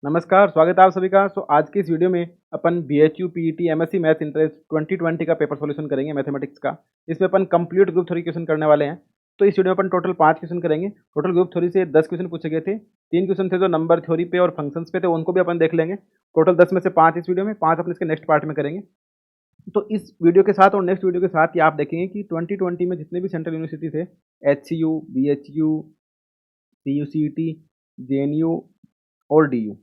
नमस्कार, स्वागत है आप सभी का। आज की इस वीडियो में अपन BHU, PET, MSc maths entrance 2020 का पेपर सॉल्यूशन करेंगे मैथमेटिक्स का। इसमें अपन कंप्लीट ग्रुप थ्योरी क्वेश्चन करने वाले हैं। तो इस वीडियो में अपन टोटल 5 क्वेश्चन करेंगे। टोटल ग्रुप थ्योरी से 10 क्वेश्चन पूछे गए थे। 3 क्वेश्चन थे जो नंबर थ्योरी पे और फंक्शंस पे थे, उनको भी अपन देख लेंगे। टोटल 10 में से 5 इस वीडियो में, 5 अपन इसके नेक्स्ट पार्ट में करेंगे। तो इस वीडियो के साथ और नेक्स्ट वीडियो के साथ ही आप देखेंगे कि 2020 में जितने भी सेंट्रल यूनिवर्सिटी थे, एचसीयू, बीएचयू, सीयूसीईटी, जेएनयू और डीयू,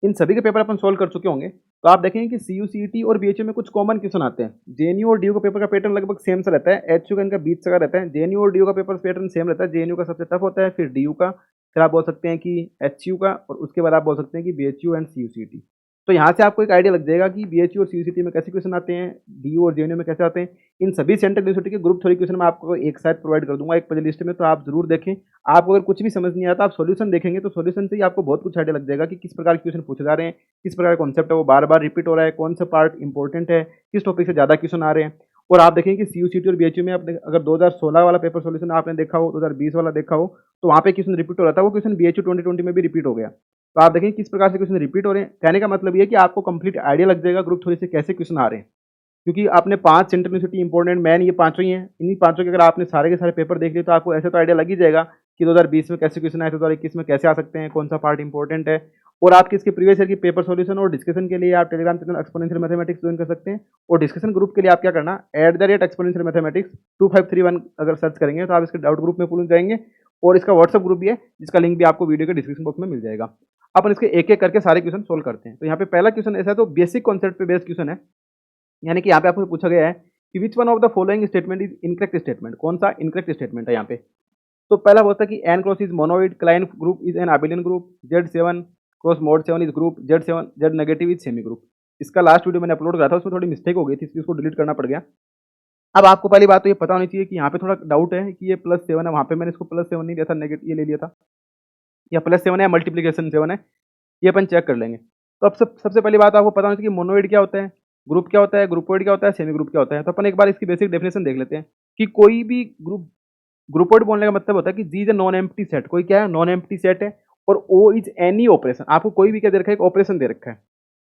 इन सभी के पेपर अपन सोल्व कर चुके होंगे। तो आप देखेंगे कि सीयूसीईटी और बीएचयू में कुछ कॉमन क्वेश्चन आते हैं। जेएनयू और डीयू का पेपर का पैटर्न लगभग सेम सा रहता है। एचयू का इनका बीच का रहता है। जेएनयू और डीयू का पेपर पैटर्न सेम रहता है। जेएनयू का सबसे टफ होता है, फिर डीयू का, फिर आप बोल सकते हैं कि एचयू का, और उसके बाद आप बोल सकते हैं कि बीएचयू एंड सीयूसीईटी। तो यहाँ से आपको एक आइडिया लग जाएगा कि बीएचयू और सीयूसीईटी में कैसे क्वेश्चन आते हैं, डीयू और जेएनयू में कैसे आते हैं। इन सभी सेंट्रल यूनिवर्सिटी के ग्रुप थ्योरी क्वेश्चन मैं आपको एक साथ प्रोवाइड कर दूंगा एक प्ले लिस्ट में, तो आप जरूर देखें। आपको अगर कुछ भी समझ नहीं आता, आप सॉल्यूशन देखेंगे तो सॉल्यूशन से ही आपको बहुत कुछ आइडिया लग जाएगा कि किस प्रकार के क्वेश्चन पूछे जा रहे हैं, किस प्रकार का कॉन्सेप्ट है वो बार बार रिपीट हो रहा है, कौन सा पार्ट इंपॉर्टेंट है, किस टॉपिक से ज़्यादा क्वेश्चन आ रहे हैं। और आप देखेंगे कि सीयूसीटी और बीएचयू में आपने अगर 2016 वाला पेपर सॉल्यूशन आपने देखा हो, 2020 वाला देखा हो, तो वहाँ पे क्वेश्चन रिपीट हो रहा था। वो क्वेश्चन बीएचयू 2020 में भी रिपीट हो गया। तो आप देखें किस प्रकार से क्वेश्चन रिपीट हो रहे हैं। कहने का मतलब ये है कि आपको कंप्लीट आइडिया लग जाएगा ग्रुप थ्योरी से कैसे क्वेश्चन आ रहे हैं, क्योंकि आपने 5 सेंट्रल यूनिवर्सिटी इंपॉर्टेंट मैन ये पांचों ही हैं। इन्हीं पांचों के अगर आपने सारे के सारे पेपर देख लिए तो आपको ऐसे तो आइडिया लग ही जाएगा कि 2020 में कैसे क्वेश्चन आए थे, 2021 में कैसे आ सकते हैं, कौन सा पार्ट इंपॉर्टेंट है। और आपके इसके प्रीवियस ईयर की पेपर सॉल्यूशन और डिस्कशन के लिए आप Telegram channel exponential mathematics join कर सकते हैं। और डिस्कशन ग्रुप के लिए आप क्या करना, @exponential mathematics 2531 अगर सर्च करेंगे तो आप इसके डाउट ग्रुप में पहुंच जाएंगे। और इसका व्हाट्सअप ग्रुप भी है, जिसका लिंक भी आपको वीडियो के डिस्क्रिप्शन बॉक्स में मिल जाएगा। अपन इसके एक एक करके सारे क्वेश्चन सोल्व करते हैं। तो यहाँ पे पहला क्वेश्चन ऐसा है, तो बेसिक कॉन्सेप्ट पे बेस्ड क्वेश्चन है। यानी कि यहाँ पे आपको पूछा गया है कि which one of the following statement is incorrect statement, कौन सा इनकरेक्ट स्टेटमेंट है यहाँ पे। तो पहला होता है कि N cross is monoid, Klein group is an abelian group, Z7 cross mod 7 is group, Z7 Z negative is semi group. इसका लास्ट वीडियो मैंने अपलोड करा था, उसमें थोड़ी मिस्टेक हो गई थी, इसलिए उसको डिलीट करना पड़ गया। अब आपको पहली बात तो ये पता होनी चाहिए कि यहाँ पे थोड़ा डाउट है कि ये +7 है, वहाँ पे मैंने इसको +7 नहीं लिया था, नेगेटिव ये ले लिया था। या +7 है, मल्टीप्लीकेशन 7 है, ये अपन चेक कर लेंगे। तो अब सबसे पहली बात आपको पता होनी चाहिए कि मोनोइड क्या होता है, ग्रुप क्या होता है, ग्रुपोइड क्या होता है, सेमी ग्रुप क्या होता है। तो अपन एक बार इसकी बेसिक डेफिनेशन देख लेते हैं कि कोई भी ग्रुपोइड बोलने का मतलब होता है कि G is a non empty set. कोई क्या है, नॉन एम्प्टी सेट है। और ओ इज एनी ऑपरेशन, आपको कोई भी क्या दे रखा है, एक ऑपरेशन दे रखा है।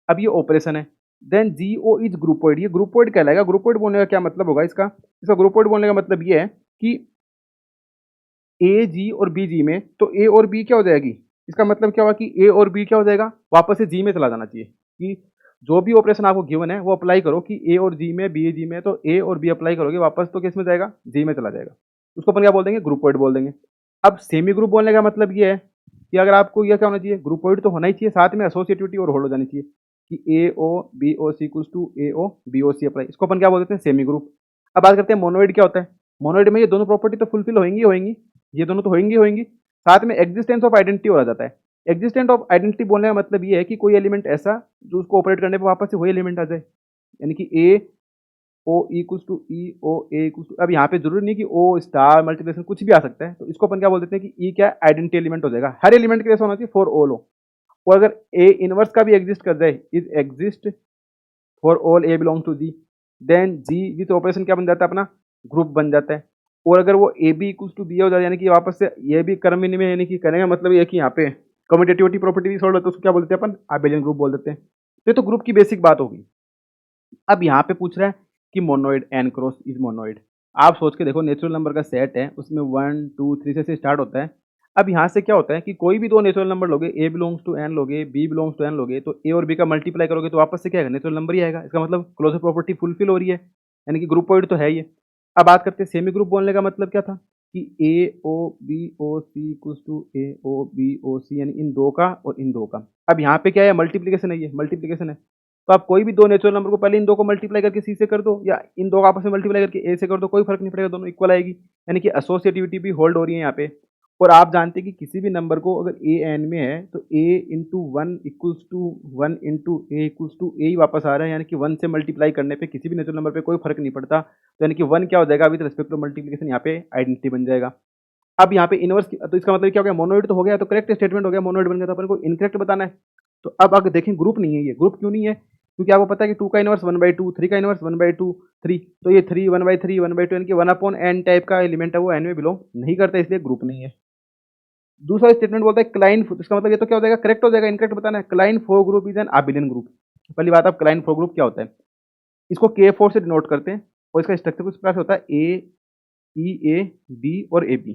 अब ये ऑपरेशन है। Then ji O is groupoid, ये ग्रुपोइड कहलाएगा। ग्रुपोइड बोलने का क्या मतलब होगा इसका, इसका ग्रुपोइड बोलने का मतलब ये है कि ए जी और बी जी में, तो ए और बी क्या हो जाएगी, इसका मतलब क्या होगा कि ए और बी क्या हो जाएगा, वापस से जी में चला जाना चाहिए। कि जो भी ऑपरेशन आपको गिवन है वो अप्लाई करो कि ए और जी में, बी जी में, तो ए और बी अप्लाई करोगे वापस तो किस में जाएगा, जी में चला जाएगा। उसको अपन क्या बोल देंगे, ग्रुपोइड बोल देंगे। अब सेमी ग्रुप बोलने का मतलब ये है कि अगर आपको यह क्या होना चाहिए, ग्रुपोइड तो होना ही चाहिए, साथ में एसोसिएटिविटी और होल्ड हो जानी चाहिए कि A O B O C equals to A O B O C apply. इसको अपन क्या बोल देते हैं, सेमी ग्रुप। अब बात करते हैं मोनोइड क्या होता है। मोनोइड में ये दोनों प्रॉपर्टी तो फुलफिल होंगी होंगी, ये दोनों तो होंगी होंगी, साथ में एग्जिस्टेंस ऑफ आइडेंटिटी हो जाता है। एग्जिस्टेंस ऑफ आइडेंटिटी बोलने का मतलब ये है कि कोई एलिमेंट ऐसा जो उसको ऑपरेट करने पर वापस से वही एलिमेंट आ जाए। यानी कि A O equals to E O A equals to, अब यहाँ पे जरूरी नहीं कि ओ स्टार मल्टीप्लिकेशन कुछ भी आ सकता है। तो इसको अपन क्या बोल देते हैं कि ई क्या आइडेंटिटी एलिमेंट हो जाएगा, हर एलिमेंट के लिए होना चाहिए फॉर ऑल हो। और अगर ए इनवर्स का भी एग्जिस्ट कर जाए, is exist for all A belong to G, then G with operation क्या बन जाता है अपना, ग्रुप बन जाता है। और अगर वो A B equals to B हो जाए, यानी कि वापस से ये भी कर्म में, यानी कि करने का मतलब ये है कि यहाँ पे कम्यूटेटिविटी प्रॉपर्टी भी सॉल्व होता है, उसको क्या बोलते हैं अपन, आबेलियन ग्रुप बोल देते हैं। तो ये तो ग्रुप की बेसिक बात होगी। अब यहाँ पे पूछ रहा है कि monoid, N cross is monoid. आप सोच के देखो, नेचुरल नंबर का सेट है, उसमें 1 2 3 से स्टार्ट होता है। अब यहाँ से क्या होता है कि कोई भी दो नेचुरल नंबर लोगे, ए बिलोंग्स टू एन लोगे, बी बिलोंग्स टू एन लोगे, तो ए और बी का मल्टीप्लाई करोगे तो वापस से क्या आएगा, नेचुरल नंबर ही आएगा। इसका मतलब क्लोजर प्रॉपर्टी फुलफिल हो रही है, यानी कि ग्रुपोइड तो है ये। अब बात करते हैं सेमी ग्रुप बोलने का मतलब क्या था कि A O B O C equals to A O B O C, यानी इन दो का और इन दो का। अब यहाँ पे क्या है, मल्टीप्लीकेशन है, ये मल्टीप्लीकेशन है। तो आप कोई भी दो नेचुरल नंबर को पहले इन दो को मल्टीप्लाई करके सी से कर दो, या इन दो को आपस में मल्टीप्लाई करके ए से कर दो, कोई फर्क नहीं पड़ेगा, दोनों इक्वल आएगी। यानी कि एसोसिएटिविटी भी होल्ड हो रही है यहाँ पे। और आप जानते हैं कि किसी भी नंबर को अगर ए एन में है तो A into one equals to one into A equals to A ही वापस आ रहा है, यानी कि वन से मल्टीप्लाई करने पे किसी भी नेचुरल नंबर पे कोई फर्क नहीं पड़ता। तो यानी कि वन क्या हो जाएगा विद रिस्पेक्ट टू मल्टीप्लिकेशन, यहाँ पे आइडेंटिटी बन जाएगा। अब यहाँ पे इनवर्स, तो इसका मतलब क्या हो गया, मोनोइड तो हो गया, तो करेक्ट स्टेटमेंट हो गया, मोनोइड बन गया। तो अपन को इनकरेक्ट बताना है। तो अब अगर देखें ग्रुप नहीं है, ये ग्रुप क्यों नहीं है, क्योंकि आपको पता है कि 2 का इनवर्स 1/2, 3 का इनवर्स 1/2 3, तो ये 3 1/3 1/2 यानी कि 1/n टाइप का एलिमेंट है, वो एन में बिलोंग नहीं करता, इसलिए ग्रुप नहीं है। दूसरा स्टेटमेंट बोलता है क्लाइन, इसका मतलब ये तो क्या हो जाएगा, करेक्ट हो जाएगा, इनकरेक्ट बताना है। Klein four group is an abelian group. पहली बात, अब क्लाइन फोर ग्रुप क्या होता है, इसको K4 से डिनोट करते हैं और इसका स्ट्रक्चर कुछ प्रकार से होता है ए ई ए बी और ए बी।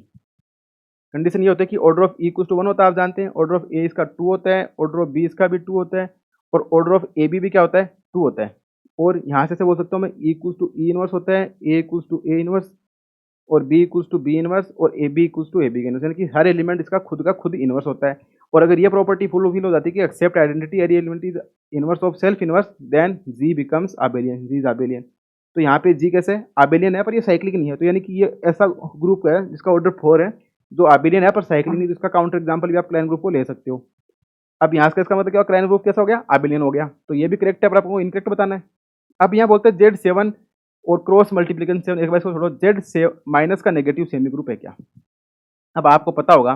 कंडीशन ये होता है कि order of E equals to 1 होता है, आप जानते हैं। ऑर्डर ऑफ ए इसका 2 होता है, ऑर्डर ऑफ बी इसका भी 2 होता है, और ऑर्डर ऑफ ए बी भी क्या होता है, 2 होता है। और यहाँ से बोल सकता हूँ मैं E equals to E inverse होता है, A equals to A inverse, और B equals to B inverse, और A B equals to A B inverse, यानी कि हर एलिमेंट इसका खुद का खुद इनवर्स होता है। और अगर ये प्रॉपर्टी फुल हो जाती है कि except identity every element is inverse of self inverse, then G becomes abelian, G is abelian. तो यहाँ पे जी कैसे आबेलियन है, पर ये साइक्लिक नहीं है, तो यानी कि ये ऐसा ग्रुप है जिसका ऑर्डर 4 है, जो आबेलियन है पर साइक्लिक नहीं, तो इसका काउंटर एग्जाम्पल भी आप क्लाइन ग्रुप को ले सकते हो। अब यहाँ से इसका मतलब क्या, क्लाइन ग्रुप कैसा हो गया, आबेलियन हो गया, तो ये भी करेक्ट है, पर आपको इनकरेक्ट बताना है। अब यहाँ बोलते हैं Z7 और क्रॉस मल्टीप्लिकेशन 7, एक बार इसको छोड़ो, Z माइनस का नेगेटिव सेमी ग्रुप है क्या। अब आपको पता होगा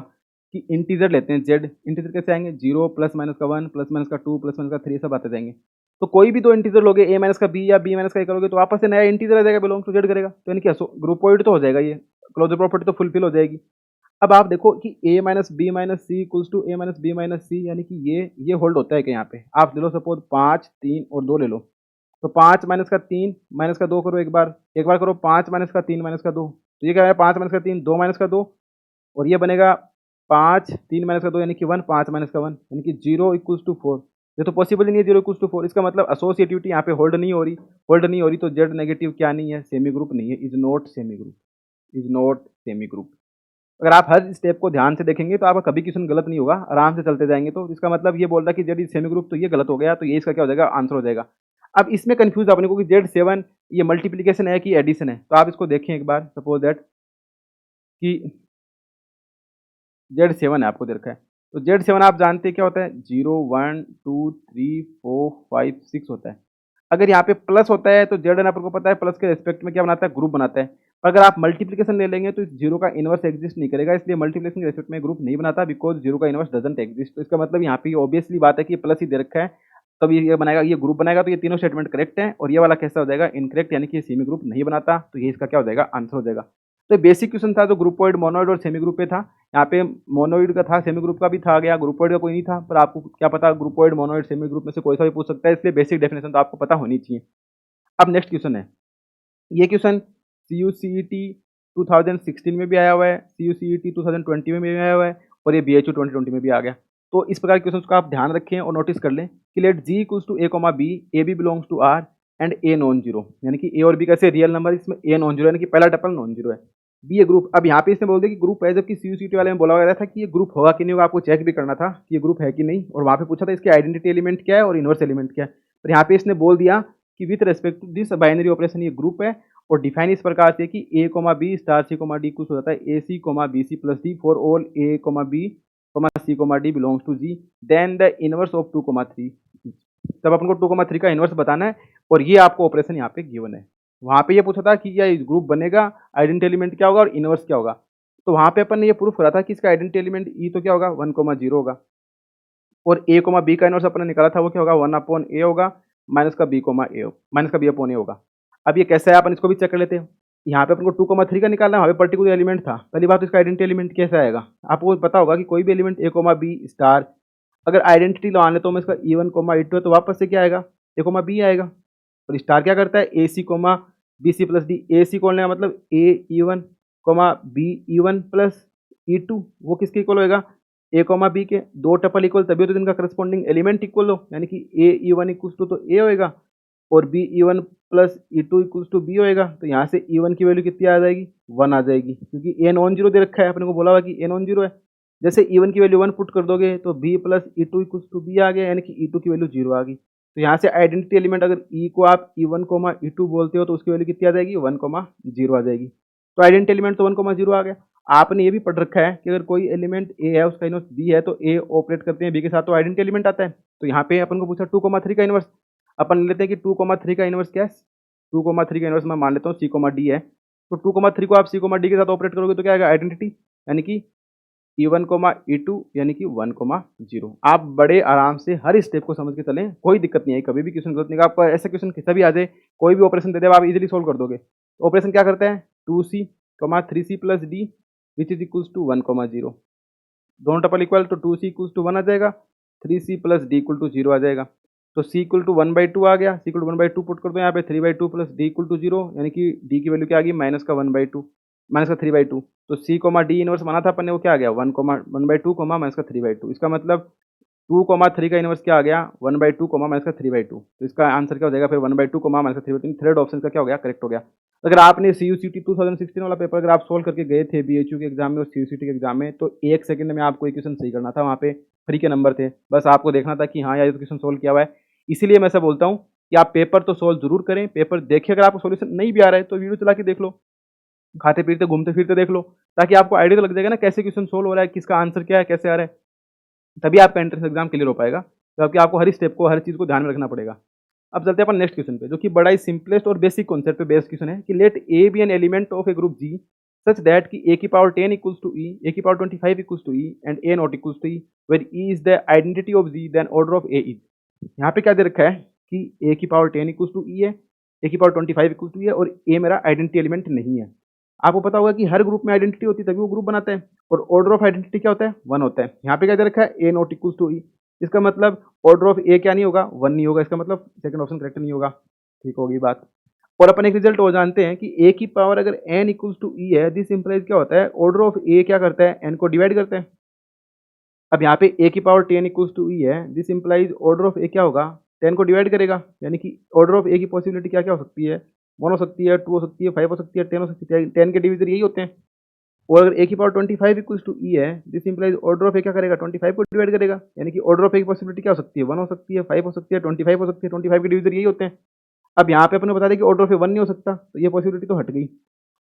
कि इंटीजर लेते हैं, जेड इंटीजर कैसे आएंगे, 0 प्लस माइनस का 1 प्लस माइनस का 2 प्लस माइनस का 3 सब आते जाएंगे। तो कोई भी दो इंटीजर लोगे, ए माइनस का बी या बी माइनस का ए करोगे, तो वापस से नया इंटीजर आ जाएगा, बिलोंग टू जेड करेगा, तो यानी क्या ग्रुपोइड तो हो जाएगा, ये क्लोजर प्रॉपर्टी तो फुलफिल हो जाएगी। अब आप देखो कि A minus B minus C equals to A minus B minus C, यानी कि ये होल्ड होता है कि यहाँ पे आप ले लो सपोज 5 3 और 2 ले लो, तो 5 माइनस का 3 माइनस का 2 करो, एक बार करो 5 माइनस का 3 माइनस का 2, तो ये क्या है, 5 माइनस का 3 2 माइनस का 2, और ये बनेगा 5 3 माइनस का 2 यानी कि 1, 5 माइनस का 1 यानी कि 0 इक्वल्स टू 4। ये तो पॉसिबल ही नहीं है 0 इक्वल्स टू 4, इसका मतलब एसोसिएटिविटी यहाँ पे होल्ड नहीं हो रही, तो जेड नेगेटिव क्या नहीं है, सेमी ग्रुप नहीं है, is not semi group, is not semi group. अगर आप हर स्टेप को ध्यान से देखेंगे तो आपका कभी क्वेश्चन गलत नहीं होगा, आराम से चलते जाएंगे। तो इसका मतलब ये बोल रहा है कि जेड इज सेमी ग्रुप, तो ये गलत हो गया, तो ये इसका क्या हो जाएगा, आंसर हो जाएगा। अब इसमें कंफ्यूज अपने को कि Z7 ये मल्टीप्लिकेशन है कि एडिशन है, तो आप इसको देखें एक बार, सपोज दैट कि Z7 है, आपको दे रखा है, तो Z7 आप जानते हैं क्या होता है, 0 1 2 3 4 5 6 होता है। अगर यहाँ पे प्लस होता है तो जेड अपन को पता है प्लस के रिस्पेक्ट में क्या बनाता है, ग्रुप बनाता है। पर अगर आप मल्टीप्लिकेशन ले लेंगे तो इस जीरो का इनवर्स एग्जिस्ट नहीं करेगा, इसलिए मल्टीप्लिकेशन के रिस्पेक्ट में ग्रुप नहीं बनाता, बिकॉज जीरो का इनवर्स डजंट एग्जिस्ट। तो इसका मतलब यहाँ पे ऑब्वियसली बात है कि प्लस ही दे रखा है, तब ये बनाएगा, ये ग्रुप बनाएगा, तो ये तीनों स्टेटमेंट करेक्ट है, और ये वाला कैसा हो जाएगा, इनकरेक्ट, यानी कि सेमी ग्रुप नहीं बनाता, तो ये इसका क्या हो जाएगा, आंसर हो जाएगा। तो बेसिक क्वेश्चन था जो ग्रुपोइड, मोनोइड और सेमी ग्रुप पे था। यहाँ पे मोनोइड का था, सेमी ग्रुप का भी था, आ गया, ग्रुपोइड का कोई नहीं था, पर आपको क्या पता ग्रुपोइड मोनोइड सेमी ग्रुप में से कोई सा भी पूछ सकता है, इसलिए बेसिक डेफिनेशन तो आपको पता होनी चाहिए। अब नेक्स्ट क्वेश्चन है, ये क्वेश्चन CUCET 2016 में भी आया हुआ है, CUCET 2020 में भी आया हुआ है, और ये BHU 2020 में भी आ गया। तो इस प्रकार के क्वेश्चन को आप ध्यान रखें और नोटिस कर लें कि let G equals to A, B, AB belongs to R and A non zero, यानी कि A और B कैसे रियल नंबर, इसमें A नॉन जीरो यानी कि पहला टपल नॉन जीरो है, B ए ग्रुप। अब यहाँ पे इसने बोल दिया कि ग्रुप है, जबकि CUCET वाले में बोला गया था कि ये ग्रुप होगा कि नहीं होगा, आपको चेक भी करना था कि ये ग्रुप है कि नहीं, और वहाँ पे पूछा था इसके आइडेंटिटी एलिमेंट क्या है और इनवर्स एलिमेंट क्या है। पर यहाँ पे इसने बोल दिया कि with respect to this binary operation ये ग्रुप है, और डिफाइन इस प्रकार से कि A, B star C, D कुछ हो जाता है AC, BC plus D for all A, B, C, D belongs to G, then the inverse of 2, 3। तब अपन को 2, 3 का इनवर्स बताना है, और ये आपको ऑपरेशन यहाँ पे गिवन है। वहाँ पे ये पूछा था कि यह ग्रुप बनेगा, आइडेंटिटी एलिमेंट क्या होगा और इनवर्स क्या होगा, तो वहाँ पे अपन ने ये प्रूफ करा था कि इसका आइडेंटिटी एलिमेंट ई तो क्या होगा 1, 0 होगा, और A, B का इनवर्स अपन ने निकाला था, वो क्या होगा 1/A होगा, माइनस का B अपॉन A होगा। अब ये कैसा है, अपन इसको भी चेक कर लेते हैं। यहाँ पे अपन को 2, 3 का निकालना है, वहाँ पे पर्टिकुलर एलिमेंट था। पहली बात तो इसका आइडेंटिटी एलिमेंट कैसा आएगा, आपको पता होगा कि कोई भी एलिमेंट A, B स्टार, अगर आइडेंटिटी मान लेता हूँ मैं इसका E1, E2 है, तो वापस से क्या आएगा, A, B आएगा। और स्टार क्या करता है, AC, BC plus D, AC को लेने का मतलब A E1, B E1 plus E2, वो किसके इक्वल होएगा, A, B के दो टपल इक्वल तभी तो इनका करस्पॉन्डिंग एलिमेंट इक्वल हो, यानी कि A E1 इक्वल्स टू तो A होएगा, और B E1 plus E2 equals to B होएगा। तो यहाँ से E1 की वैल्यू कितनी आ जाएगी, 1 आ जाएगी, क्योंकि A नॉन जीरो दे रखा है, अपने को बोला हुआ कि A नॉन जीरो है। जैसे E1 की वैल्यू 1 पुट कर दोगे तो B plus E2 equals to B आ गया, यानी कि E2 की वैल्यू 0 आ गई। तो यहाँ से आइडेंटिटी एलिमेंट अगर E को आप E1, E2 बोलते हो तो उसकी वैल्यू कितनी आ जाएगी, 1, 0 आ जाएगी। तो आइडेंटिटी एलिमेंट तो 1, 0 आ गया। आपने ये भी पढ़ रखा है कि अगर कोई एलिमेंट A है, उसका इनवर्स B है, तो A ऑपरेट करते हैं B के साथ, तो आइडेंटिटी एलिमेंट आता है। तो यहाँ पे अपन को पूछा 2, 3 का इनवर्स, अपन लेते हैं कि 2, 3 का इनवर्स क्या है, 2, 3 का इनवर्स मैं मान लेता हूँ C, D है। तो 2, 3 को आप C, D के साथ ऑपरेट करोगे तो क्या आएगा, आइडेंटिटी, यानी कि E1, E2 यानी कि 1, 0। आप बड़े आराम से हर स्टेप को समझ के चलें, कोई दिक्कत नहीं है, कभी भी क्वेश्चन गलत नहीं, आपको ऐसा क्वेश्चन कैसा भी आ जाए, कोई भी ऑपरेशन दे दे आप इजीली सोल्व कर दोगे। ऑपरेशन क्या करते हैं, 2C, 3C plus D which is equals to 1, 0। दोनों टपल इक्वल, तो 2c इक्वल टू 1 आ जाएगा, 3c plus d equal to 0 आ जाएगा। तो c इक्वल टू 1/2 आ गया, c इक्वल टू 1/2 पुट कर दो यहाँ पे, 3/2 प्लस d इक्वल टू 0, यानी कि d की वैल्यू क्या आ गई, माइनस का 1/2 माइनस का 3/2। तो c कोमा d इनवर्स माना था अपन ने, वो क्या आ गया 1/2 कोमा माइनस का 3/2। इसका मतलब 2,3 का इनवर्स क्या आ गया 1/2 कोमा माइनस का 3/2। तो इसका आंसर क्या हो जाएगा फिर 1/2 कोमा माइनस का 3/2। थर्ड ऑप्शन का क्या हो गया, करेक्ट हो गया। अगर आपने CUCT 2016 वाला पेपर अगर आप सोल्व करके गए थे BHU के एग्जाम में और CUCT के एग्जाम में, तो 1 सेकंड में आपको इक्वेशन सही करना था, वहाँ पे फ्री के नंबर थे, बस आपको देखना था कि हाँ यार इक्वेशन सोल्व किया हुआ है। इसीलिए मैं ऐसा बोलता हूँ कि आप पेपर तो सोल्व जरूर करें, पेपर देखिए, अगर आपको सोल्यूशन नहीं भी आ रहा है तो वीडियो चला के देख लो, खाते पीते घूमते फिरते देख लो, ताकि आपको आइडिया तो लग जाएगा ना कैसे क्वेश्चन सोल्व हो रहा है, किसका आंसर क्या है, कैसे आ रहा है, तभी आपका एंट्रेंस एग्जाम क्लियर हो पाएगा। तो आपको हर स्टेप को, हर चीज़ को ध्यान में रखना पड़ेगा। अब चलते हैं अपन नेक्स्ट क्वेश्चन पे, जो कि बड़ा ही सिंपलेस्ट और बेसिक कॉन्सेप्ट पे बेस्ड क्वेश्चन है कि let A be an element of a group G such that कि ए की power 10 equals to E, A की power 25 equals to E and A not equals to E, where E is the identity of G then order of A is. यहाँ पे क्या दे रखा है कि ए की पावर 10 इक्वल्स टू ई है, ए की पावर 25 इक्वल्स टू ई है, और ए मेरा आइडेंटिटी एलिमेंट नहीं है। आपको पता होगा कि हर ग्रुप में आइडेंटिटी होती है तभी वो ग्रुप बनाता है, और ऑर्डर ऑफ आइडेंटिटी क्या होता है, 1 होता है। यहाँ पे क्या दे रखा है, ए नॉट इक्वल्स टू ई, इसका मतलब ऑर्डर ऑफ ए क्या नहीं होगा, 1 नहीं होगा, इसका मतलब सेकंड ऑप्शन करेक्ट नहीं होगा। ठीक होगी बात। और अपन एक रिजल्ट और जानते हैं कि ए की पावर अगर एन इक्वल्स टू ई है, दिस इंप्लाइज क्या होता है, ऑर्डर ऑफ ए क्या करता है, एन को डिवाइड करता है। अब यहाँ पे ए की पावर 10 इक्वल्स टू ई है, दिस इंप्लाइज ऑर्डर ऑफ ए क्या होगा, 10 को डिवाइड करेगा, यानी कि ऑर्डर ऑफ ए की पॉसिबिलिटी क्या क्या हो सकती है, 1 हो सकती है, 2 हो सकती है, 5 हो सकती है, 10 हो सकती है। 10 के डिविजन यही होते हैं। और अगर ए की पावर 25 इक्वल्स टू ई है, दिस इंप्लाइज ऑर्डर ऑफ ए क्या करेगा, 25 को डिवाइड करेगा, यानी कि ऑर्डर ऑफ ए की पॉसिबिलिटी क्या हो सकती है, 1 हो सकती है, 5 हो सकती है, 25 हो सकती है। 25 के डिविजन यही होते हैं। अब यहाँ पे अपने बता दें कि ऑर्डर ऑफ ए 1 नहीं हो सकता, तो ये पॉसिबिलिटी तो हट गई।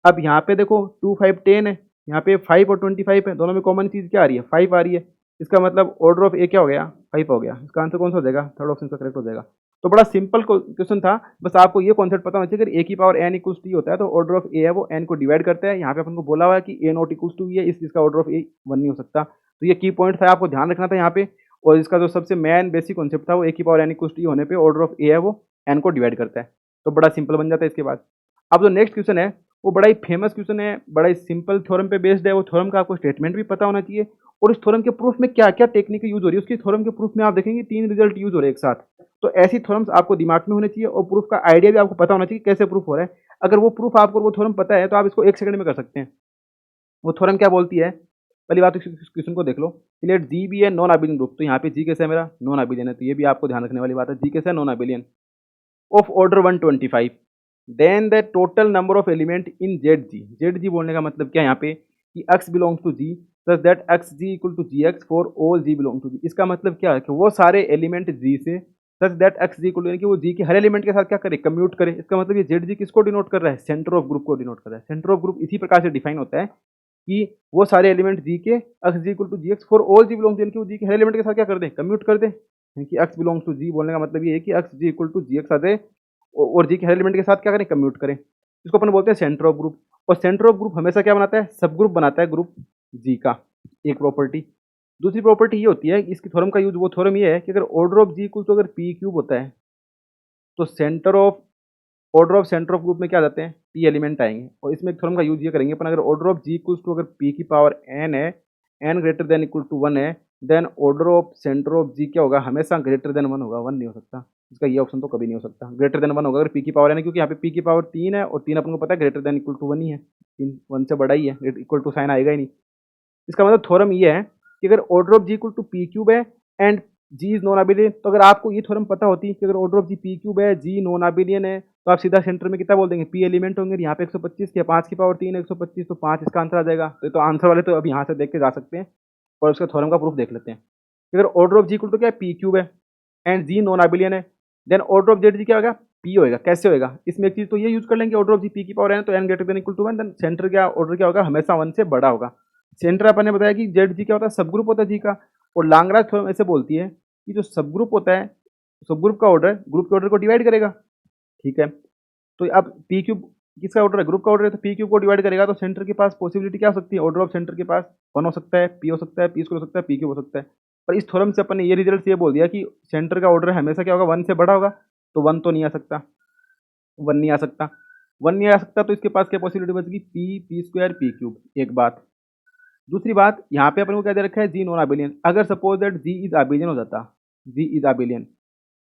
अब यहाँ पे देखो 2 5 10 है, यहाँ पे 5 और 25 है, दोनों में कॉमन चीज़ क्या आ रही है, 5 आ रही है। इसका मतलब ऑर्डर ऑफ ए क्या हो गया, 5 हो गया। इसका आंसर कौन सा हो जाएगा, थर्ड ऑप्शन का करेक्ट हो जाएगा। तो बड़ा सिंपल क्वेश्चन था, बस आपको ये कॉन्सेप्ट पता होना चाहिए, अगर ए की पावर एन इक्वल्स टू होता है तो ऑर्डर ऑफ ए है वो एन को डिवाइड करता है। यहाँ पे अपन को बोला हुआ है कि ए नॉट इक्वल्स टू है, इस चीज़ का ऑर्डर ऑफ ए 1 नहीं हो सकता। तो ये की पॉइंट था, आपको ध्यान रखना था यहाँ पे। और इसका जो सबसे मेन बेसिक कॉन्सेप्ट था वो ए की पावर एन इक्वल्स टू होने पे ऑर्डर ऑफ ए है वो एन को डिवाइड करता है। तो बड़ा सिंपल बन जाता है इसके बाद। अब जो नेक्स्ट क्वेश्चन है वो बड़ा ही फेमस क्वेश्चन है, बड़ा ही सिंपल थ्योरम पे बेस्ड है। वो थ्योरम का आपको स्टेटमेंट भी पता होना चाहिए, और इस थ्योरम के प्रूफ में क्या क्या टेक्निक यूज हो रही है, उसकी थ्योरम के प्रूफ में आप देखेंगे 3 रिजल्ट यूज हो रहे हैं एक साथ। तो ऐसी थ्योरम्स आपको दिमाग में होने चाहिए, और प्रूफ का आइडिया भी आपको पता होना चाहिए कैसे प्रूफ हो रहा है। अगर वो प्रूफ आपको वो थ्योरम पता है तो आप इसको 1 सेकंड में कर सकते हैं। वो थ्योरम क्या बोलती है, पहली बात तो इस क्वेश्चन को देख लो। लेट जी बी है नॉन अबिलियन ग्रुप, तो यहाँ पे जी कैसे है मेरा, नॉन अबिलियन है, तो ये भी आपको ध्यान रखने वाली बात है, जी कैसे है, non abelian of order 125, then the total number of element in Z G. Z G बोलने का मतलब क्या है यहाँ पे कि x belongs to G such that X G equal to G X for all G belong to G. इसका मतलब क्या है कि वो सारे एलिमेंट जी से such that X G equal to, यानी कि वो जी के हर एलिमेंट के साथ क्या करे, कम्यूट करे। इसका मतलब ये जेड जी किसको डिनोट कर रहा है, सेंटर ऑफ ग्रुप को डिनोट कर रहा है। सेंटर ऑफ ग्रुप इसी प्रकार से डिफाइन होता है कि वो सारे एलिमेंट जी के X G equal to G X for all G belong to, यानी कि वो जी के हर एलिमेंट के साथ क्या कर दे, कम्यूट कर दे। यानी कि एक्स बिलोंग्स टू जी बोलने का मतलब ये है कि X G equal to G X आ जाए और जी के हर एलिमेंट के साथ क्या करें, कम्यूट करें। इसको अपन बोलते हैं सेंटर ऑफ ग्रुप। और सेंटर ऑफ ग्रुप हमेशा क्या बनाता है, सब ग्रुप बनाता है ग्रुप जी का, एक प्रॉपर्टी। दूसरी प्रॉपर्टी ये होती है, इसकी थ्योरम का यूज, वो थ्योरम ये है कि अगर order of G equal to अगर पी क्यूब होता है, तो center of order of center of group में क्या आ जाते हैं, पी एलिमेंट आएंगे। और इसमें एक थ्योरम का यूज ये करेंगे अपन, अगर order of G equal to अगर पी की पावर एन है, N greater than equal to 1 है, then order of center of G क्या होगा, हमेशा ग्रेटर देन 1 होगा, 1 नहीं हो सकता। इसका ये ऑप्शन तो कभी नहीं हो सकता, ग्रेटर देन 1 होगा अगर पी की पावर एन है, क्योंकि यहाँ पे पी की पावर 3 है और 3 अपन को पता है ग्रेटर देन इक्वल टू 1 ही है, 3 1 से बड़ा ही है, इक्वल टू साइन आएगा ही नहीं। इसका मतलब थ्योरम ये है कि अगर order of G equal to P cube है and G is non abelian, तो अगर आपको ये थ्योरम पता होती कि अगर order of G P cube है, जी नॉन अबिलियन है, तो आप सीधा सेंटर में कितना बोल देंगे, पी एलिमेंट होंगे। यहाँ पे 125 के 5 की पावर 3 है 125, तो 5 इसका आंसर आ जाएगा। तो आंसर वाले तो अब यहाँ से देख के जा सकते हैं और उसका थ्योरम का प्रूफ देख लेते हैं। अगर order of G equal to क्या है, पी क्यूब है एंड जी नॉन अबिलियन है, then order of Z G क्या होगा, पी होगा। कैसे होगा, इसमें एक चीज तो ये यूज कर लेंगे, ऑर्डर ऑफ जी पी की पावर एन, तो N greater than equal to 1, then center क्या ऑर्डर क्या होगा, हमेशा 1 से बड़ा होगा। सेंटर अपन ने बताया कि जेड जी क्या होता है, सब ग्रुप होता है जी का। और लांगराज थ्योरम ऐसे बोलती है कि जो सब ग्रुप होता है, सब ग्रुप का ऑर्डर ग्रुप के ऑर्डर को डिवाइड करेगा। ठीक है, तो अब पी क्यूब किसका ऑर्डर है, ग्रुप का ऑर्डर है, तो पी क्यूब को डिवाइड करेगा, तो सेंटर के पास पॉसिबिलिटी क्या हो सकती है, ऑर्डर ऑफ सेंटर के पास 1 हो सकता है, पी हो सकता है, पी स्क्वायर हो सकता है, पी क्यूब हो सकता है। पर इस थ्योरम से अपन ने ये रिजल्ट ये बोल दिया कि सेंटर का ऑर्डर हमेशा क्या होगा, 1 से बड़ा होगा। तो 1 तो नहीं आ सकता, 1 नहीं आ सकता, 1 नहीं आ सकता, तो इसके पास क्या पॉसिबिलिटी बचेगी, P P square P cube. एक बात। दूसरी बात यहाँ पे अपन को क्या दे रखा है, जी नॉन अबेलियन। अगर suppose that G is abelian हो जाता, जी इज अबेलियन,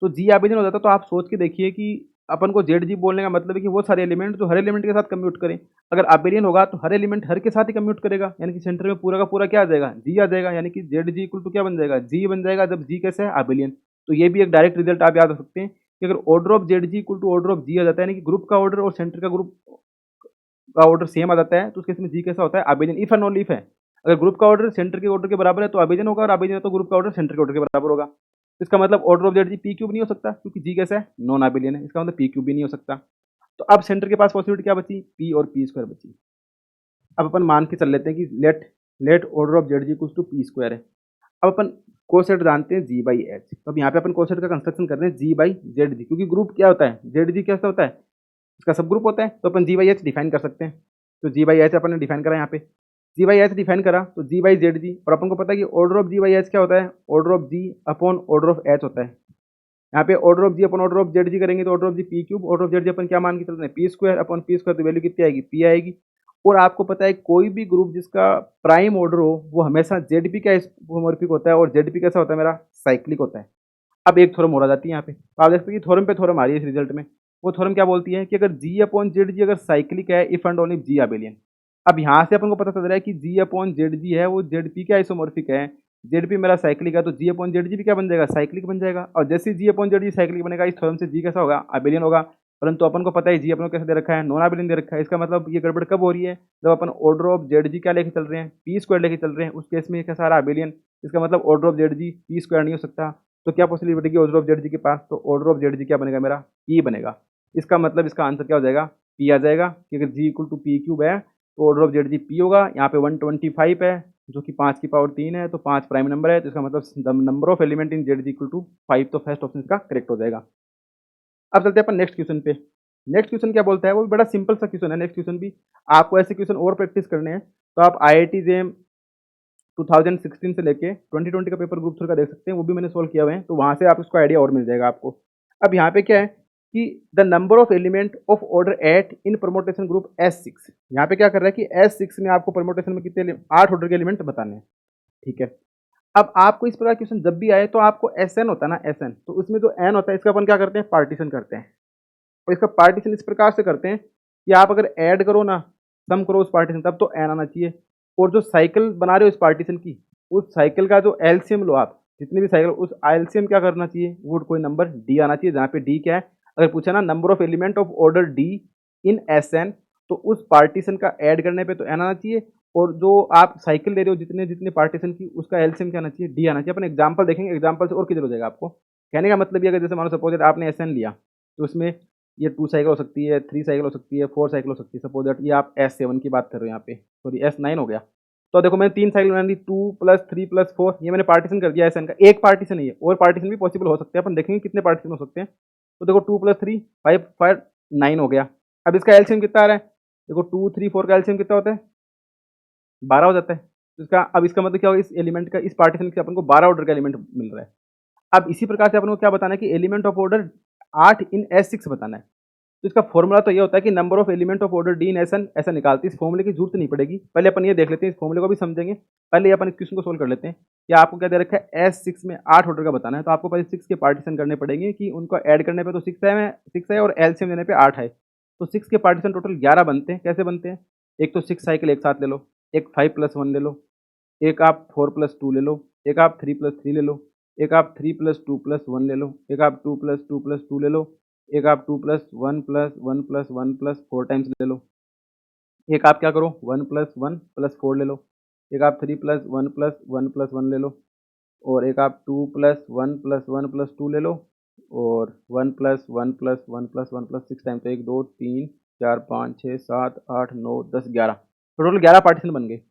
तो जी अबेलियन हो जाता तो आप सोच के देखिए कि अपन को जेड जी बोलने का मतलब है कि वो सारे एलिमेंट जो हर एलिमेंट के साथ कम्यूट करें। अगर अबेलियन होगा तो हर एलिमेंट हर के साथ ही कम्यूट करेगा, यानी कि सेंटर में पूरा का पूरा क्या आ जाएगा, जी आ जाएगा, यानी कि जेड जी इक्वल टू क्या बन जाएगा, जी बन जाएगा जब जी कैसे है, अबेलियन। तो ये भी एक डायरेक्ट रिजल्ट आप याद रख सकते हैं कि अगर order of Z G equal to order of G आ जाता है, यानी कि ग्रुप का ऑर्डर और सेंटर का ऑर्डर सेम आ जाता है, तो उसके इसमें जी कैसा होता है, abelian. If and only if है, अगर ग्रुप का ऑर्डर सेंटर के ऑर्डर के बराबर है तो अबेलियन होगा, और अबेलियन है तो ग्रुप का ऑर्डर सेंटर के ऑर्डर के बराबर होगा। तो इसका मतलब order of Z ji P cube नहीं हो सकता, क्योंकि जी कैसा है, नॉन अबेलियन है, इसका मतलब पी क्यूब भी नहीं हो सकता। तो अब सेंटर के पास पॉसिबिलिटी क्या बची, पी और पी स्क्वायर बची। अब अपन मान के चल लेते हैं कि let let order of Z G equals to P square है। अब अपन कोसेट जानते हैं जी बाई एच, तो अब यहाँ पे अपन कोसेट का कंस्ट्रक्शन कर रहे हैं जी बाई जेड जी, क्योंकि ग्रुप क्या होता है, जेड जी कैसा होता है, इसका सब ग्रुप होता है, तो अपन जी बाई एच डिफाइन कर सकते हैं। तो जी बाई एच अपन ने डिफाइन करा, यहाँ पे जी बाई एच डिफाइन करा तो जी बाई जेड जी, और अपन को पता है कि order of G by H क्या होता है, order of G upon order of H होता है। यहाँ पे order of G upon order of Z G करेंगे तो order of G P cube, order of Z G अपन क्या मान के चलते हैं, P square upon P square, तो वैल्यू कितनी आएगी, पी आएगी। और आपको पता है कोई भी ग्रुप जिसका प्राइम ऑर्डर हो वो हमेशा जेड पी का होमोर्फिक होता है, और जेड पी कैसा होता है, मेरा साइक्लिक होता है। अब एक थ्योरम और आ जाती है यहाँ पे, तो आप देखते हैं कि थ्योरम पे थ्योरम आ रही है इस रिजल्ट में। वो थ्योरम क्या बोलती है कि अगर जी अपॉन जेड जी अगर साइक्लिक है, if and only G abelian. अब यहाँ से अपन को पता चल रहा है कि जी अपॉन जेड जी है वो जेड पी का आइसोमॉर्फिक है, जेड पी मेरा साइक्लिक है, तो जी अपॉन जेड जी भी क्या बन जाएगा, साइक्लिक बन जाएगा। और जैसे जी अपॉन जेड जी साइक्लिक बनेगा, इस थ्योरम से जी कैसा होगा, अबेलियन होगा। परंतु अपन को पता है जी अपन को कैसे दे रखा है, नॉन अबेलियन दे रखा है। इसका मतलब ये गड़बड़ कब हो रही है, जब अपन ऑर्डर ऑफ जेड जी क्या लेके चल रहे हैं, पी स्क्वायर लेके चल रहे हैं, उस केस में कैसा आ रहा है, अबेलियन। इसका मतलब order of Z G P square नहीं हो सकता। तो क्या पॉसिबिलिटी बनेगी ऑर्डर ऑफ जेड जी के पास, तो ऑर्डर ऑफ जेड जी क्या बनेगा, मेरा पी बनेगा। इसका मतलब इसका आंसर क्या हो जाएगा, पी आ जाएगा, कि अगर जी इक्वल टू पी क्यूब है तो order of Z G P होगा। यहाँ पे 125 है जो कि 5 की पावर 3 है, तो 5 प्राइम नंबर है, तो इसका मतलब number of element in Z G equal to 5, तो फर्स्ट ऑप्शन इसका करेक्ट हो जाएगा। अब चलते हैं अपन नेक्स्ट क्वेश्चन पे। नेक्स्ट क्वेश्चन क्या बोलता है, वो भी बड़ा सिंपल सा क्वेश्चन है। नेक्स्ट क्वेश्चन भी आपको ऐसे क्वेश्चन और प्रैक्टिस करने हैं, तो आप IIT जेम 2016 से लेके 2020 का पेपर ग्रुप 3 का देख सकते हैं, वो भी मैंने सोल्व किया हुए हैं, तो वहाँ से आप इसको आइडिया और मिल जाएगा आपको। अब यहाँ पे क्या है कि the number of element of order 8 in permutation group S6। यहाँ पे क्या कर रहा है कि S6 में आपको परमोटेशन में कितने 8 ऑर्डर के एलिमेंट बताने हैं, ठीक है। अब आपको इस प्रकार क्वेश्चन जब भी आए तो आपको SN होता है ना, SN, तो उसमें जो N होता है इसका अपन क्या करते हैं, पार्टीशन करते हैं। और इसका पार्टीशन इस प्रकार से करते हैं कि आप अगर ऐड करो ना, सम करो उस पार्टीशन, तब तो एन आना चाहिए। और जो साइकिल बना रहे हो इस पार्टीशन की, उस साइकिल का जो एलसीएम लो आप, जितनी भी साइकिल, उस एलसीएम क्या करना चाहिए, वो कोई नंबर डी आना चाहिए, जहाँ पे डी क्या है, अगर पूछा ना number of element of order D in S N, तो उस पार्टीशन का ऐड करने पे तो एन आना चाहिए। और जो आप साइकिल ले रहे हो जितने जितने पार्टीशन की, उसका एलसीएम क्या आना चाहिए, डी आना चाहिए। अपन एग्जाम्पल देखेंगे, एग्जाम्पल से और क्लियर हो जाएगा आपको। कहने का मतलब ये, अगर जैसे मानो सपोज आपने एस एन लिया, तो उसमें ये 2 साइकिल हो सकती है, 3 साइकिल हो सकती है, 4 साइकिल हो सकती है। सपोज दैट ये आप S7 की बात कर रहे हो, यहाँ पे सॉरी S9 हो गया। तो देखो मैंने 3 साइकिल बना दी, 2 + 3 + 4, ये मैंने पार्टीशन कर दिया SN का। एक पार्टीशन है, और पार्टीशन भी पॉसिबल हो सकते हैं, अपन देखेंगे कितने पार्टीशन हो सकते हैं। तो देखो 2 + 3 5 5 9 हो गया। अब इसका एलसीएम कितना आ रहा है, देखो 2 3 4 का एलसीएम कितना होता है, 12 हो जाता है। तो इसका अब इसका मतलब क्या होगा, इस एलिमेंट का, इस पार्टीशन से अपन को 12 ऑर्डर का एलिमेंट मिल रहा है। अब इसी प्रकार से अपन को क्या बताना है कि element of order 8 in S6 बताना है। तो इसका फॉर्मूला तो ये होता है कि number of element of order D in S N, ऐसा निकालते हैं। इस फॉर्मूले की जरूरत नहीं पड़ेगी, पहले अपन ये देख लेते हैं, इस फॉर्मूले को भी समझेंगे। पहले अपन इस क्वेश्चन को सोल्व कर लेते हैं कि आपको क्या दे रखा है, S6 में 8 ऑर्डर का बताना है। तो आपको पहले 6 के पार्टीशन करने पड़ेंगे, कि उनको ऐड करने पे तो 6 है और एलसीएम देने पे 8 है, तो 6 के पार्टीशन टोटल 11 बनते हैं। कैसे बनते हैं, एक तो 6 साइकिल एक साथ ले लो, एक 5 + 1 ले लो, एक आप 4 + 2 ले लो, एक आप 3 + 3 ले लो, एक आप 3 + 2 + 1 ले लो, एक आप 2 + 2 + 2 ले लो, एक आप 2 + 1 + 1 + 1 + 4 टाइम्स ले लो, एक आप क्या करो 1 + 1 + 4 ले लो, एक आप 3 + 1 + 1 + 1 ले लो, और एक आप 2 + 1 + 1 + 2 ले लो, और 1 + 1 + 1 + 1 + 6 टाइम्स, तो 1 2 3 4 5 6 7 8 9 10 11, तो टोटल 11 पार्टीशन बन गए।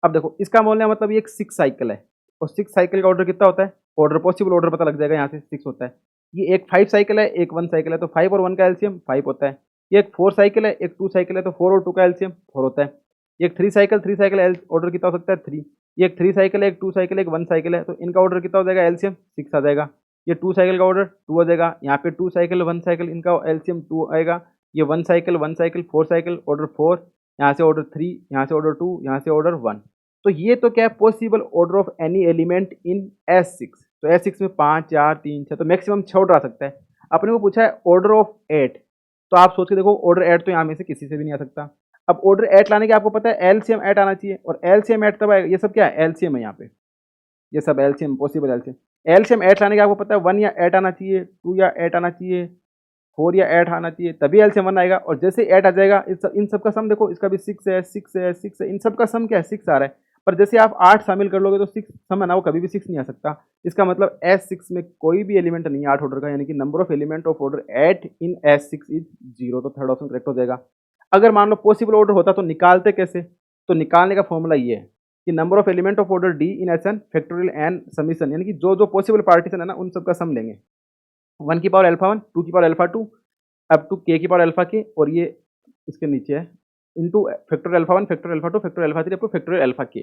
अब देखो इसका बोलने का मतलब ये एक 6 साइकिल है, और 6 साइकिल का ऑर्डर कितना होता है, ऑर्डर पॉसिबल ऑर्डर पता लग जाएगा, यहाँ से 6 होता है। ये एक 5 साइकिल है, एक 1 साइकिल है, तो 5 और 1 का एलसीएम 5 होता है। ये एक 4 साइकिल है, एक 2 साइकिल है, तो 4 और 2 का एलसीएम 4 होता है। ये एक 3 साइकिल ऑर्डर कितना हो सकता है, 3। ये एक 3 साइकिल है, एक 2 साइकिल है, एक 1 साइकिल है, तो इनका ऑर्डर कितना हो जाएगा, एलसीएम 6 आ जाएगा। ये 2 साइकिल का ऑर्डर 2 हो जाएगा, यहाँ पे 2 साइकिल 1 साइकिल, इनका एलसीएम 2 आएगा। ये 1 साइकिल 4 साइकिल ऑर्डर 4, यहाँ से ऑर्डर 3, यहाँ से ऑर्डर 2, यहाँ से ऑर्डर 1। तो ये तो क्या है, possible order of any element in S6। तो S6 में 5 4 3 6, तो मैक्सिमम 6 ऑर्डर आ सकता है। अपने को पूछा है ऑर्डर ऑफ 8, तो आप सोच के देखो ऑर्डर 8 तो यहाँ में से किसी से भी नहीं आ सकता। अब ऑर्डर 8 लाने के आपको पता है एलसीएम 8 आना चाहिए, और एलसीएम 8 तब आएगा, ये सब क्या है एलसीएम है यहाँ पे, ये सब एलसीएम पॉसिबल एलसीएम। एलसीएम 8 लाने के आपको पता है 1 या 8 आना चाहिए, 2 या 8 आना चाहिए, 4 या 8 आना चाहिए, तभी एलसीएम 1 आएगा। और जैसे 8 आ जाएगा इन सब का सम देखो, इसका भी 6 है 6 है 6 है, इन सब का सम क्या है 6 आ रहा है। पर जैसे आप 8 शामिल कर लोगे तो 6 सम है ना, वो कभी भी 6 नहीं आ सकता। इसका मतलब S6 में कोई भी एलिमेंट नहीं है 8 ऑर्डर का, यानी कि number of element of order 8 in S6 is 0। तो थर्ड ऑप्शन करेक्ट हो जाएगा। अगर मान लो पॉसिबल ऑर्डर होता तो निकालते कैसे, तो निकालने का फॉर्मूला ये है कि number of element of order D in S N factorial N summation, यानी कि जो जो पॉसिबल पार्टीशन है ना उन सब का सम लेंगे। 1 की पावर अल्फा 1, 2 की पावर अल्फा 2, अप टू के की पावर अल्फा के, और ये इसके नीचे है into factorial alpha 1 factorial alpha 2 factorial alpha 3 up two factorial alpha के,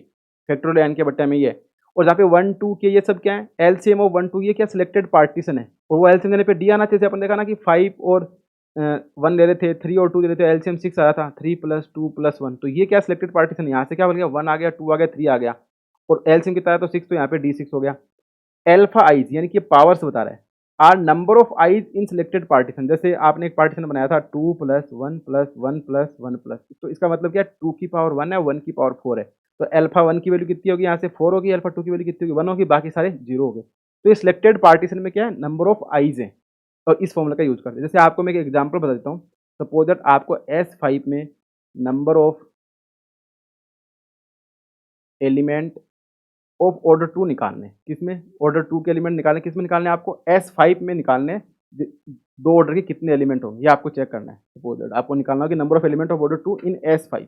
फैक्टोरियल एन के बट्टे में ये है। और जहाँ पे 1 2 के ये सब क्या है एलसीएम ऑफ 1 2, ये क्या सिलेक्टेड पार्टीशन है, और वो एलसीएम देने पे डी आना चाहिए। अपन देखा ना कि 5 और 1 ले रहे थे, 3 और 2 ले रहे थे, एलसीएम 6 आया था, 3 + 2 + 1, तो ये क्या सिलेक्टेड पार्टीशन, यहाँ से क्या बन गया 1 आ गया 2 आ गया 3 आ गया, और एलसीएम कितना है तो 6, तो यहाँ पे D6 हो गया। अल्फा आइज यानी कि पावर्स बता रहा है, are number of I's in selected partition. जैसे आपने एक पार्टीशन बनाया था 2 + 1 + 1 + 1 +, तो इसका मतलब क्या 2 की पावर 1 है, 1 की पावर 4 है, तो अल्फा 1 की वैल्यू कितनी होगी, यहाँ से 4 होगी, अल्फा 2 की वैल्यू कितनी होगी 1 होगी, बाकी सारे 0 हो गए। तो ये सिलेक्टेड पार्टीशन में क्या है नंबर ऑफ आइज है, और इस फॉर्मूला का यूज करते हैं। जैसे आपको मैं एक एग्जाम्पल बता देता हूँ, सपोज दैट आपको S5 में number of element of order 2 निकालने, किसमें ऑर्डर 2 के एलिमेंट निकालने, किसमें निकालने आपको S5 में निकालने, दो ऑर्डर के कितने एलिमेंट होंगे ये आपको चेक करना है। सपोज दैट आपको निकालना होगा number of element of order 2 in S5,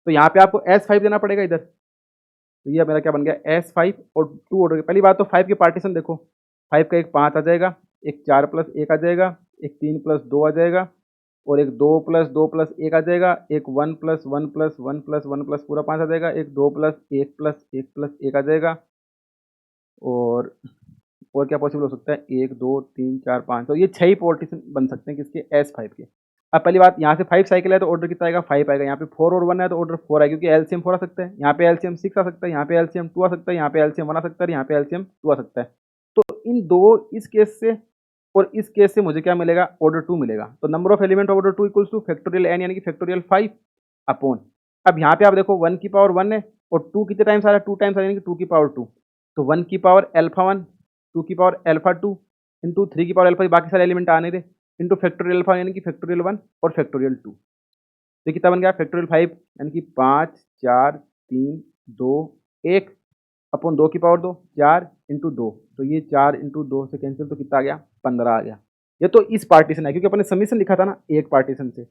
तो यहाँ पे आपको S5 देना पड़ेगा इधर, तो ये मेरा क्या बन गया S5 और 2 ऑर्डर के। पहली बात तो 5 के पार्टीशन देखो, 5 का एक 5 आ जाएगा, एक 4 + 1 आ जाएगा, एक 3 + 2 आ जाएगा, और एक 2 + 2 + 1 आ जाएगा, एक 1 + 1 + 1 + 1 + पूरा 5 आ जाएगा, एक 2 + 1 + 1 + 1 आ जाएगा, और क्या पॉसिबल हो सकता है 1 2 3 4 5, तो ये 6 ही पार्टीशन बन सकते हैं किसके S5 के। अब पहली बात यहाँ से 5 साइकिल है तो ऑर्डर कितना आएगा 5 आएगा, यहाँ पे 4 और 1 है तो ऑर्डर 4 आएगा, क्योंकि एलसीएम 4 आ सकता है, यहाँ पे एलसीएम 6 आ सकता है, यहाँ पे एलसीएम 2 आ सकता है, यहाँ पे एलसीएम 1 आ सकता है, यहाँ पे एलसीएम 2 आ सकता है। तो इन दो इस केस से और इस केस से मुझे क्या मिलेगा ऑर्डर 2 मिलेगा। तो number of element order 2 equals to factorial N यानी कि फैक्टोरियल 5 अपॉन, अब यहाँ पे आप देखो 1 की पावर 1 है और 2 कितने टाइम्स आ रहा है 2 टाइम्स आ रहा है, यानी कि 2 की पावर 2, तो 1 की पावर अल्फा 1, 2 की पावर अल्फा 2 इंटू 3 की पावर अल्फा, बाकी सारे एलिमेंट आने दे, इंटू फैक्टोरियल अल्फा यानी कि फैक्टोरियल 1 और फैक्टोरियल 2, तो कितना बन गया फैक्टोरियल 5 यानी कि 5 4 3 2 1 अपॉन 2 की पावर 2 4 इंटू 2, तो ये 4 इंटू 2 से कैंसिल, तो कितना आ गया 15 आ गया। ये तो इस पार्टीशन है क्योंकि अपने समीशन लिखा था ना एक पार्टीशन से,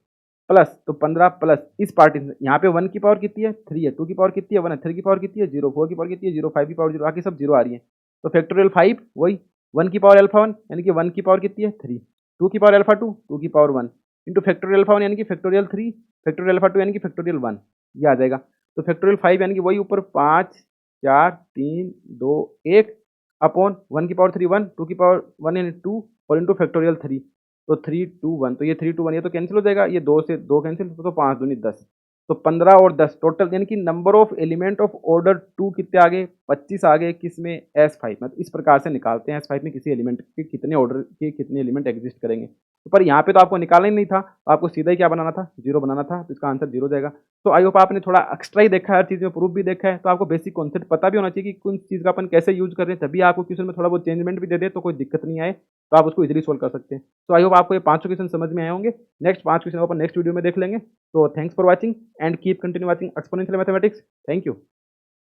प्लस तो 15 प्लस इस पार्टीशन, यहाँ पे 1 की पावर कितनी है 3 है, 2 की पावर कितनी है 1 है, 3 की पावर कितनी है 0, 4 की पावर कितनी है 0, 5 की पावर 0, बाकी सब 0 आ रही है। तो फैक्टोरियल 5 वही 1 की पावर अल्फा 1 यानी कि 1 की पावर कितनी है 3, 2 की पावर अल्फा 2 2 की पावर 1 इंटू फैक्टोरियल अल्फा 1 यानी कि फैक्टोरियल 3 फैक्टोरियल अल्फा 2 यानी कि फैक्टोरियल 1, ये आ जाएगा। तो फैक्टोरियल 5 यानी कि वही ऊपर 5 4 3 2 1 अपॉन 1 की पावर 3 1, 2 की पावर 1 यानी 2 और इंटू फैक्टोरियल 3, तो 3 2 1, तो ये 3 2 1 ये तो कैंसिल हो जाएगा, ये 2 से 2 कैंसिल, तो 5 दूनी 10, तो 15 और 10 टोटल, यानी कि number of element of order 2 कितने आ गए 25 आ गए, किसमें S5 में। तो इस प्रकार से निकालते हैं S5 में किसी एलिमेंट के कितने ऑर्डर के कितने एलिमेंट एग्जिस्ट करेंगे। तो पर यहाँ पे तो आपको निकालना ही नहीं था, तो आपको सीधा ही क्या बनाना था 0 बनाना था, तो इसका आंसर 0 जाएगा। तो आई होप आपने थोड़ा एक्स्ट्रा ही देखा है, हर चीज़ में प्रूफ भी देखा है, तो आपको बेसिक कॉन्सेप्ट पता भी होना चाहिए कि कौन चीज़ का अपन कैसे यूज कर रहे हैं, तभी आपको क्वेश्चन में थोड़ा बहुत चेंजमेंट भी दे दे तो कोई दिक्कत नहीं आए, तो आप उसको इजीली सोल्व कर सकते हैं। तो आई होप आपको ये 5 क्वेश्चन समझ में आए होंगे। नेक्स्ट 5 क्वेश्चन अपन नेक्स्ट वीडियो में देख लेंगे। तो thanks for watching and keep continue watching exponential mathematics. Thank you.